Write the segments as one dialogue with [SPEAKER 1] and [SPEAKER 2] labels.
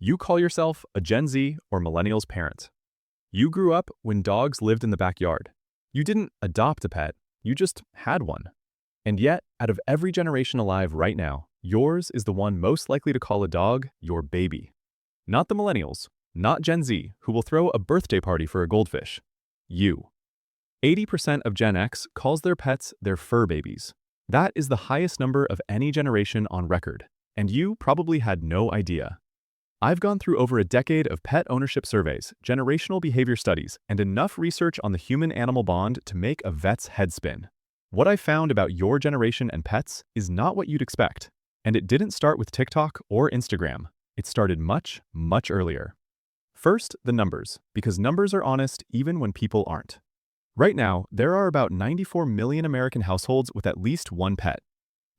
[SPEAKER 1] You call yourself a Gen Z or Millennials parent. You grew up when dogs lived in the backyard. You didn't adopt a pet, you just had one. And yet, out of every generation alive right now, yours is the one most likely to call a dog your baby. Not the Millennials, not Gen Z, who will throw a birthday party for a goldfish. You. 80% of Gen X calls their pets their fur babies. That is the highest number of any generation on record, and you probably had no idea. I've gone through over a decade of pet ownership surveys, generational behavior studies, and enough research on the human-animal bond to make a vet's head spin. What I found about your generation and pets is not what you'd expect. And it didn't start with TikTok or Instagram. It started much, much earlier. First, the numbers, because numbers are honest even when people aren't. Right now, there are about 94 million American households with at least one pet.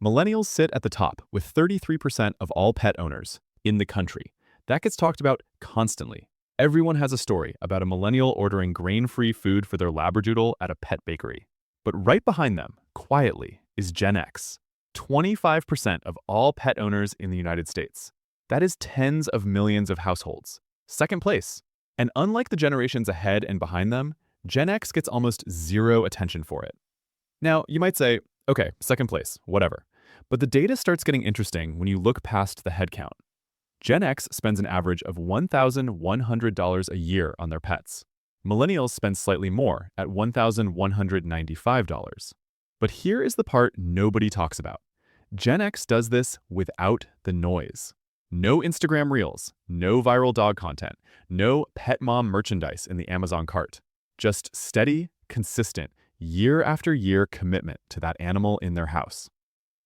[SPEAKER 1] Millennials sit at the top with 33% of all pet owners in the country. That gets talked about constantly. Everyone has a story about a millennial ordering grain-free food for their Labradoodle at a pet bakery. But right behind them, quietly, is Gen X. 25% of all pet owners in the United States. That is tens of millions of households. Second place. And unlike the generations ahead and behind them, Gen X gets almost zero attention for it. Now, you might say, okay, second place, whatever. But the data starts getting interesting when you look past the head count. Gen X spends an average of $1,100 a year on their pets. Millennials spend slightly more at $1,195. But here is the part nobody talks about. Gen X does this without the noise. No Instagram Reels, no viral dog content, no pet mom merchandise in the Amazon cart. Just steady, consistent, year after year commitment to that animal in their house.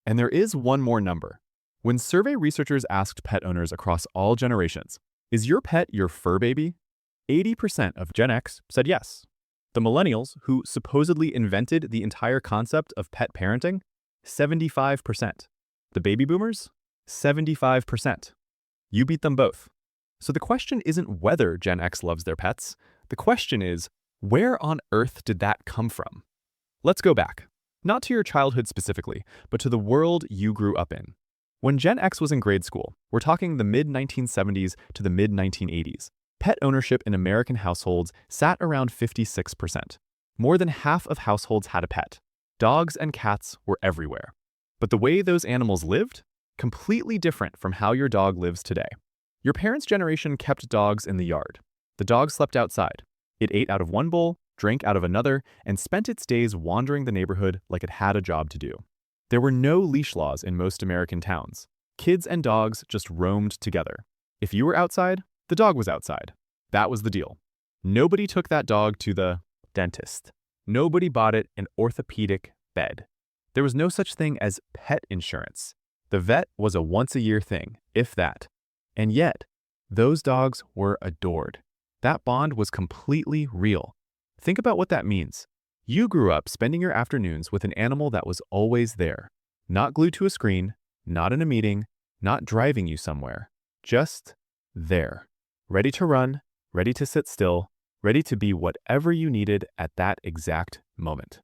[SPEAKER 1] And there is one more number. When survey researchers asked pet owners across all generations, is your pet your fur baby? 80% of Gen X said yes. The Millennials, who supposedly invented the entire concept of pet parenting, 75%. The baby boomers, 75%. You beat them both. So the question isn't whether Gen X loves their pets. The question is, where on earth did that come from? Let's go back. Not to your childhood specifically, but to the world you grew up in. When Gen X was in grade school, we're talking the mid-1970s to the mid-1980s, pet ownership in American households sat around 56%. More than half of households had a pet. Dogs and cats were everywhere. But the way those animals lived? Completely different from how your dog lives today. Your parents' generation kept dogs in the yard. The dog slept outside. It ate out of one bowl, drank out of another, and spent its days wandering the neighborhood like it had a job to do. There were no leash laws in most American towns. Kids and dogs just roamed together. If you were outside, the dog was outside. That was the deal. Nobody took that dog to the dentist. Nobody bought it an orthopedic bed. There was no such thing as pet insurance. The vet was a once-a-year thing, if that. And yet, those dogs were adored. That bond was completely real. Think about what that means. You grew up spending your afternoons with an animal that was always there. Not glued to a screen, not in a meeting, not driving you somewhere. Just there. Ready to run, ready to sit still, ready to be whatever you needed at that exact moment.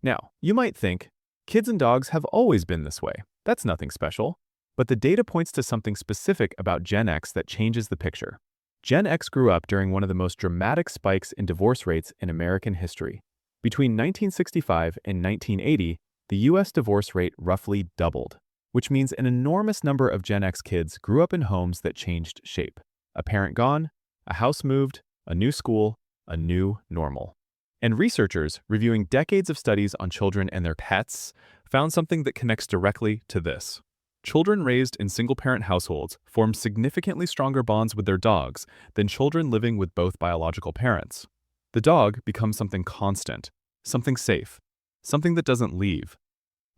[SPEAKER 1] Now, you might think, kids and dogs have always been this way. That's nothing special. But the data points to something specific about Gen X that changes the picture. Gen X grew up during one of the most dramatic spikes in divorce rates in American history. Between 1965 and 1980, the U.S. divorce rate roughly doubled, which means an enormous number of Gen X kids grew up in homes that changed shape. A parent gone, a house moved, a new school, a new normal. And researchers, reviewing decades of studies on children and their pets, found something that connects directly to this. Children raised in single-parent households form significantly stronger bonds with their dogs than children living with both biological parents. The dog becomes something constant, something safe, something that doesn't leave.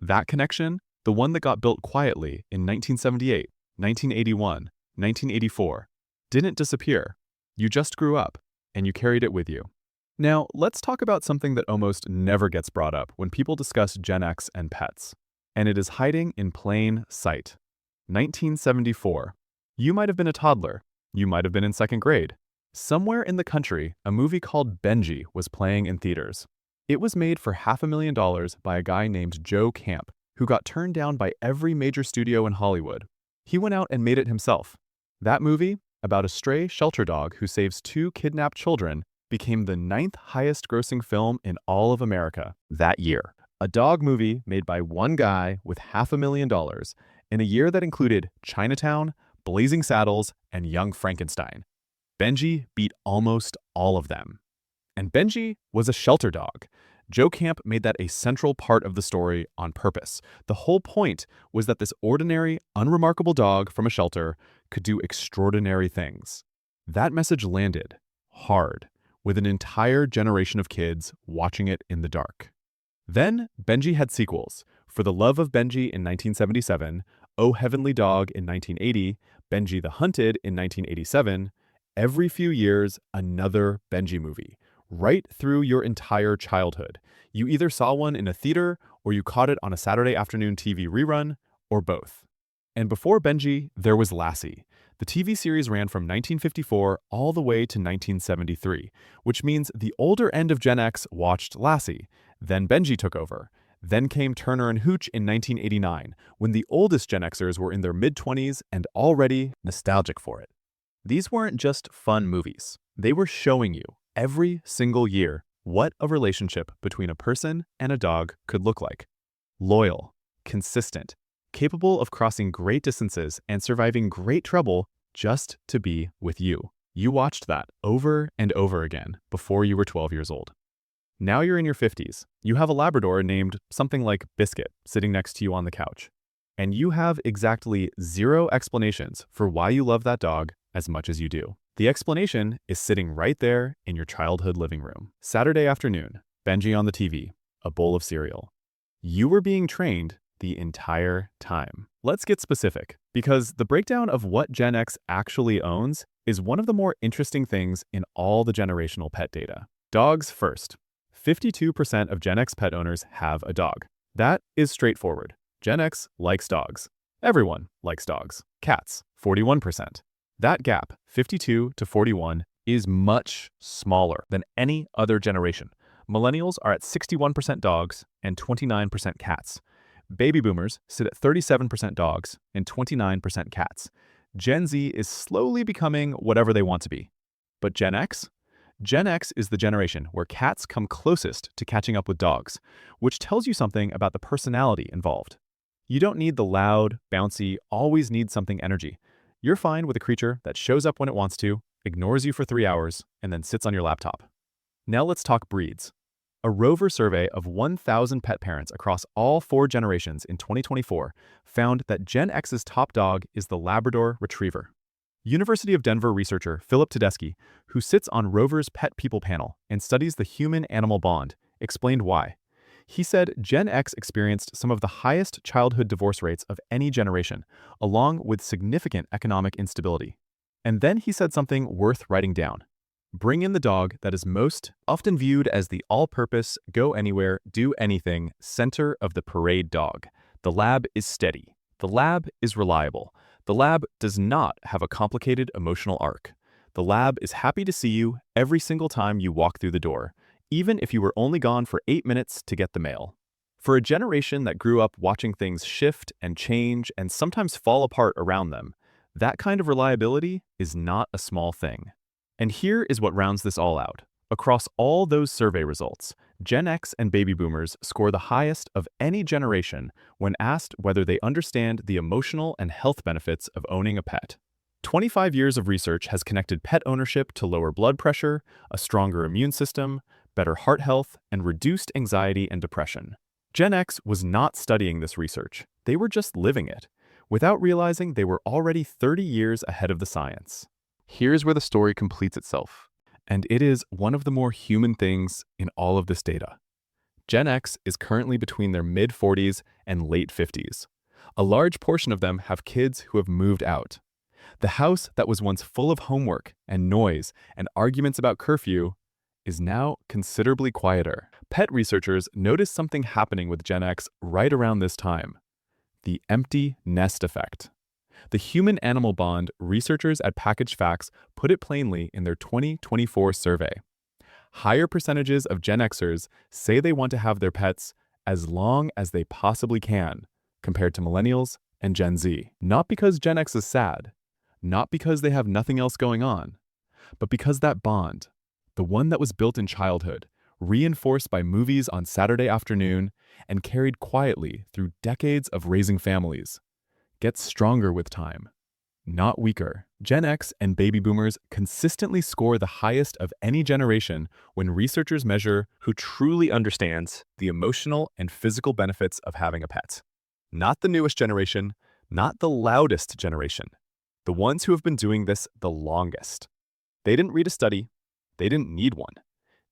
[SPEAKER 1] That connection, the one that got built quietly in 1978, 1981, 1984, didn't disappear. You just grew up, and you carried it with you. Now, let's talk about something that almost never gets brought up when people discuss Gen X and pets. And it is hiding in plain sight. 1974. You might have been a toddler. You might have been in second grade. Somewhere in the country, a movie called Benji was playing in theaters. It was made for $500,000 by a guy named Joe Camp, who got turned down by every major studio in Hollywood. He went out and made it himself. That movie, about a stray shelter dog who saves two kidnapped children, became the ninth highest grossing film in all of America that year. A dog movie made by one guy with $500,000 in a year that included Chinatown, Blazing Saddles, and Young Frankenstein. Benji beat almost all of them. And Benji was a shelter dog. Joe Camp made that a central part of the story on purpose. The whole point was that this ordinary, unremarkable dog from a shelter could do extraordinary things. That message landed hard, with an entire generation of kids watching it in the dark. Then, Benji had sequels. For the Love of Benji in 1977, Oh Heavenly Dog in 1980, Benji the Hunted in 1987. Every few years, another Benji movie. Right through your entire childhood. You either saw one in a theater, or you caught it on a Saturday afternoon TV rerun, or both. And before Benji, there was Lassie. The TV series ran from 1954 all the way to 1973, which means the older end of Gen X watched Lassie. Then Benji took over. Then came Turner and Hooch in 1989, when the oldest Gen Xers were in their mid-20s and already nostalgic for it. These weren't just fun movies. They were showing you, every single year, what a relationship between a person and a dog could look like. Loyal, consistent, capable of crossing great distances and surviving great trouble just to be with you. You watched that over and over again before you were 12 years old. Now you're in your 50s. You have a Labrador named something like Biscuit sitting next to you on the couch. And you have exactly zero explanations for why you love that dog as much as you do. The explanation is sitting right there in your childhood living room. Saturday afternoon, Benji on the TV, a bowl of cereal. You were being trained the entire time. Let's get specific, because the breakdown of what Gen X actually owns is one of the more interesting things in all the generational pet data. Dogs first. 52% of Gen X pet owners have a dog. That is straightforward. Gen X likes dogs. Everyone likes dogs. Cats, 41%. That gap, 52 to 41, is much smaller than any other generation. Millennials are at 61% dogs and 29% cats. Baby boomers sit at 37% dogs and 29% cats. Gen Z is slowly becoming whatever they want to be. But Gen X? Gen X is the generation where cats come closest to catching up with dogs, which tells you something about the personality involved. You don't need the loud, bouncy, always need something energy. You're fine with a creature that shows up when it wants to, ignores you for 3 hours, and then sits on your laptop. Now let's talk breeds. A Rover survey of 1,000 pet parents across all 4 generations in 2024 found that Gen X's top dog is the Labrador Retriever. University of Denver researcher Philip Tedeschi, who sits on Rover's Pet People panel and studies the human-animal bond, explained why. He said Gen X experienced some of the highest childhood divorce rates of any generation, along with significant economic instability. And then he said something worth writing down. Bring in the dog that is most often viewed as the all-purpose, go-anywhere, do-anything center of the parade dog. The lab is steady. The lab is reliable. The lab does not have a complicated emotional arc. The lab is happy to see you every single time you walk through the door, even if you were only gone for 8 minutes to get the mail. For a generation that grew up watching things shift and change and sometimes fall apart around them, that kind of reliability is not a small thing. And here is what rounds this all out. Across all those survey results, Gen X and baby boomers score the highest of any generation when asked whether they understand the emotional and health benefits of owning a pet. 25 years of research has connected pet ownership to lower blood pressure, a stronger immune system, better heart health, and reduced anxiety and depression. Gen X was not studying this research. They were just living it, without realizing they were already 30 years ahead of the science. Here's where the story completes itself. And it is one of the more human things in all of this data. Gen X is currently between their mid-40s and late 50s. A large portion of them have kids who have moved out. The house that was once full of homework and noise and arguments about curfew is now considerably quieter. Pet researchers noticed something happening with Gen X right around this time: the empty nest effect. The human-animal bond, researchers at Packaged Facts put it plainly in their 2024 survey. Higher percentages of Gen Xers say they want to have their pets as long as they possibly can, compared to Millennials and Gen Z. Not because Gen X is sad, not because they have nothing else going on, but because that bond, the one that was built in childhood, reinforced by movies on Saturday afternoon, and carried quietly through decades of raising families, gets stronger with time, not weaker. Gen X and baby boomers consistently score the highest of any generation when researchers measure who truly understands the emotional and physical benefits of having a pet. Not the newest generation, not the loudest generation, the ones who have been doing this the longest. They didn't read a study, they didn't need one.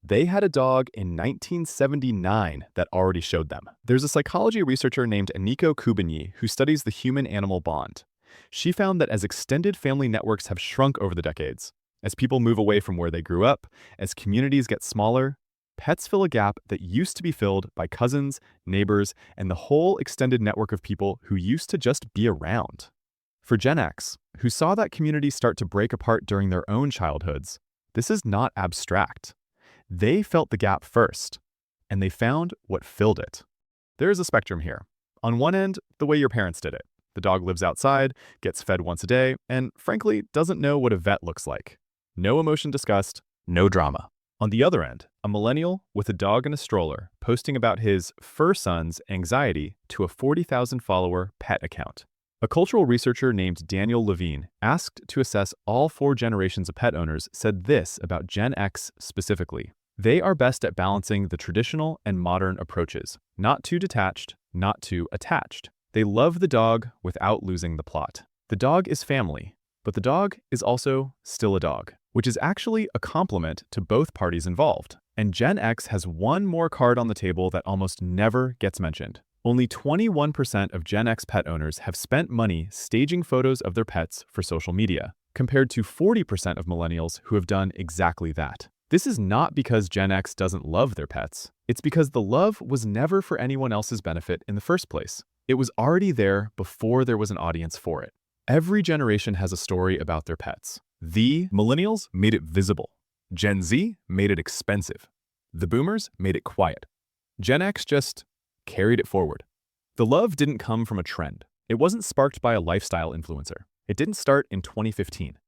[SPEAKER 1] They had a dog in 1979 that already showed them. There's a psychology researcher named Aniko Kubinyi who studies the human-animal bond. She found that as extended family networks have shrunk over the decades, as people move away from where they grew up, as communities get smaller, pets fill a gap that used to be filled by cousins, neighbors, and the whole extended network of people who used to just be around. For Gen X, who saw that community start to break apart during their own childhoods, this is not abstract. They felt the gap first, and they found what filled it. There is a spectrum here. On one end, the way your parents did it. The dog lives outside, gets fed once a day, and frankly, doesn't know what a vet looks like. No emotion discussed, no drama. On the other end, a millennial with a dog in a stroller posting about his fur son's anxiety to a 40,000-follower pet account. A cultural researcher named Daniel Levine, asked to assess all 4 generations of pet owners, said this about Gen X specifically. They are best at balancing the traditional and modern approaches, not too detached, not too attached. They love the dog without losing the plot. The dog is family, but the dog is also still a dog, which is actually a compliment to both parties involved. And Gen X has one more card on the table that almost never gets mentioned. Only 21% of Gen X pet owners have spent money staging photos of their pets for social media, compared to 40% of millennials who have done exactly that. This is not because Gen X doesn't love their pets. It's because the love was never for anyone else's benefit in the first place. It was already there before there was an audience for it. Every generation has a story about their pets. The millennials made it visible. Gen Z made it expensive. The boomers made it quiet. Gen X just carried it forward. The love didn't come from a trend. It wasn't sparked by a lifestyle influencer. It didn't start in 2015.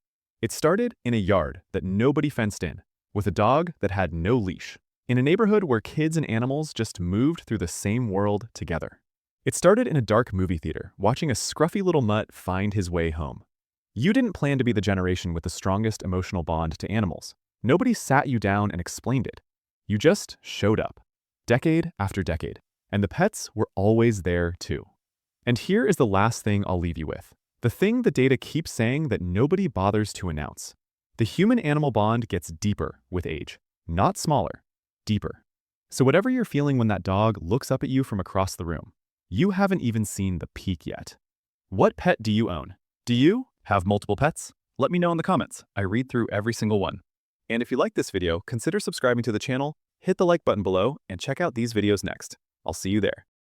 [SPEAKER 1] It started in a yard that nobody fenced in, with a dog that had no leash, in a neighborhood where kids and animals just moved through the same world together. It started in a dark movie theater, watching a scruffy little mutt find his way home. You didn't plan to be the generation with the strongest emotional bond to animals. Nobody sat you down and explained it. You just showed up, decade after decade, and the pets were always there too. And here is the last thing I'll leave you with. The thing the data keeps saying that nobody bothers to announce. The human-animal bond gets deeper with age, not smaller, deeper. So whatever you're feeling when that dog looks up at you from across the room, you haven't even seen the peak yet. What pet do you own? Do you have multiple pets? Let me know in the comments. I read through every single one. And if you like this video, consider subscribing to the channel, hit the like button below, and check out these videos next. I'll see you there.